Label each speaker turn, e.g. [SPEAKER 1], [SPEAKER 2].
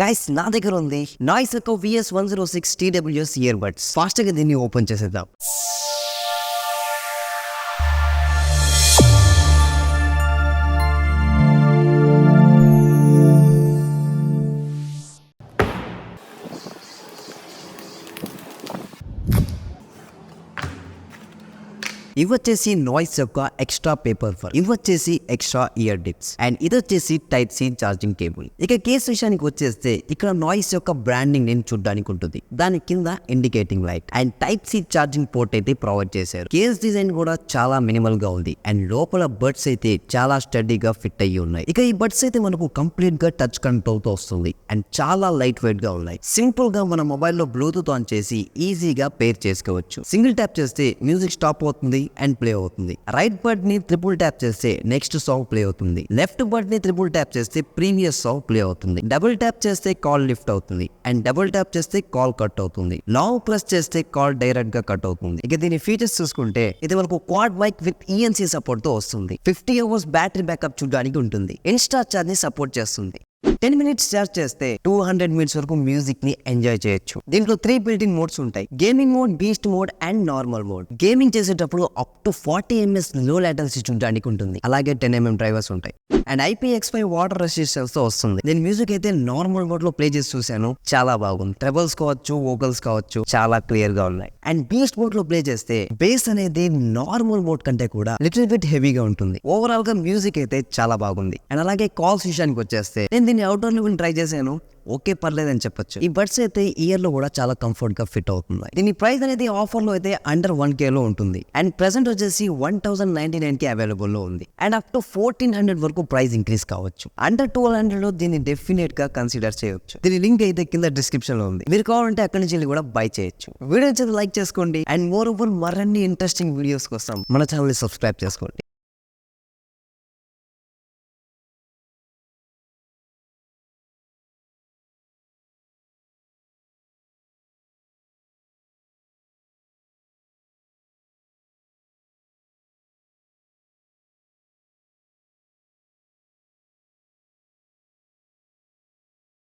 [SPEAKER 1] Guys నా దగ్గర ఉంది నాయిస్ యొక్క VS106 TWS ఇయర్బడ్స్. ఫాస్ట్ గా దీన్ని ఓపెన్ చేసేద్దాం. ఇవి వచ్చేసి నాయిస్ యొక్క ఎక్స్ట్రా పేపర్ ఫర్, ఇవి వచ్చేసి ఎక్స్ట్రా ఇయర్ డిప్స్ అండ్ ఇది వచ్చేసి టైప్ సి ఛార్జింగ్ కేబుల్. ఇక కేస్ విషయానికి వచ్చేస్తే ఇక్కడ నాయిస్ యొక్క బ్రాండింగ్ నేను చూడడానికి ఉంటుంది. దాని కింద indicating light and type C charging port అయితే ప్రొవైడ్ చేశారు. కేస్ డిజైన్ కూడా చాలా మినిమల్ గా ఉంది అండ్ లోపల బడ్స్ అయితే చాలా స్టడీగా ఫిట్ అయ్యి ఉన్నాయి. ఇక ఈ బడ్స్ అయితే మనకు కంప్లీట్ గా టచ్ కంట్రోల్ తో వస్తుంది అండ్ చాలా లైట్ వెయిట్ గా ఉన్నాయి. సింపుల్ గా మన మొబైల్ లో బ్లూటూత్ ఆన్ చేసి ఈజీగా పేర్ చేసుకోవచ్చు. సింగిల్ ట్యాప్ చేస్తే మ్యూజిక్ స్టాప్ అవుతుంది అండ్ ప్లే అవుతుంది. రైట్ బటన్ ని ట్రిపుల్ ట్యాప్ చేస్తే నెక్స్ట్ సాంగ్ ప్లే అవుతుంది. లెఫ్ట్ బటన్ ని ట్రిపుల్ ట్యాప్ చేస్తే ప్రీవియస్ సాంగ్ ప్లే అవుతుంది. డబుల్ ట్యాప్ చేస్తే కాల్ లిఫ్ట్ అవుతుంది అండ్ డబుల్ ట్యాప్ చేస్తే కాల్ కట్ అవుతుంది. లాంగ్ ప్రెస్ చేస్తే కాల్ డైరెక్ట్ గా కట్ అవుతుంది. ఇక దీని ఫీచర్స్ చూసుకుంటే ఇది మనకు quad mic with ENC support తో వస్తుంది. 50 hours బ్యాటరీ బ్యాకప్ చూడడానికి ఉంటుంది. ఇన్స్టా చార్జ్ ని సపోర్ట్ చేస్తుంది. 10 minutes ఛార్జ్ చేస్తే 200 minutes వరకు మ్యూజిక్ ని ఎంజాయ్ చేయొచ్చు. దీంట్లో 3 బిల్ట్-ఇన్ మోడ్స్ ఉంటాయి. Gaming mode, beast mode and normal mode. Gaming చేసేటప్పుడు అప్ టు 40 ms లో లాటెన్సీ చూడడానికి ఉంటుంది. అలాగే 10 mm డ్రైవర్స్ ఉంటాయి అండ్ IPX5 వాటర్ రెసిస్టెన్స్ తో వస్తుంది. నేను మ్యూజిక్ అయితే నార్మల్ మోడ్ లో ప్లే చేసి చూసాను, చాలా బాగుంది. ట్రెబల్స్ కావచ్చు, వోకల్స్ కావచ్చు, చాలా క్లియర్ గా ఉన్నాయి. అండ్ బీస్ట్ మోడ్ లో ప్లే చేస్తే బేస్ అనేది నార్మల్ మోడ్ కంటే కూడా లిటిల్ బిట్ హెవీగా ఉంటుంది. ఓవరాల్ గా మ్యూజిక్ అయితే చాలా బాగుంది. అండ్ అలాగే కాల్స్ విషయానికి వచ్చేస్తే నేను దీన్ని అవుట్డోర్ లో ట్రై చేశాను, ఓకే పర్లేదని చెప్పొచ్చు. ఈ బడ్స్ అయితే ఇయర్ లో కూడా చాలా కంఫర్ట్ గా ఫిట్ అవుతుంది. దీని ప్రైస్ అనేది ఆఫర్ లో అయితే అండర్ 1K లో ఉంటుంది అండ్ ప్రెసెంట్ వచ్చేసి 1099 కి అవైలబుల్ లో ఉంది అండ్ అప్ టు 1400 వరకు ప్రైస్ ఇంక్రీస్ కావచ్చు. అండర్ 1200 లో దీన్ని డెఫినెట్ గా కన్సిడర్ చేయొచ్చు. దీని లింక్ అయితే కింద డిస్క్రిప్షన్ లో ఉంది. మీరు కావాలంటే అక్కడి నుంచి కూడా బై చేయొచ్చు. వీడియో లైక్ చేసుకోండి అండ్ మోర్ ఓవర్ మరిన్ని ఇంట్రెస్టింగ్ వీడియోస్ కోసం మన ఛానల్ ని సబ్స్క్రైబ్ చేసుకోండి.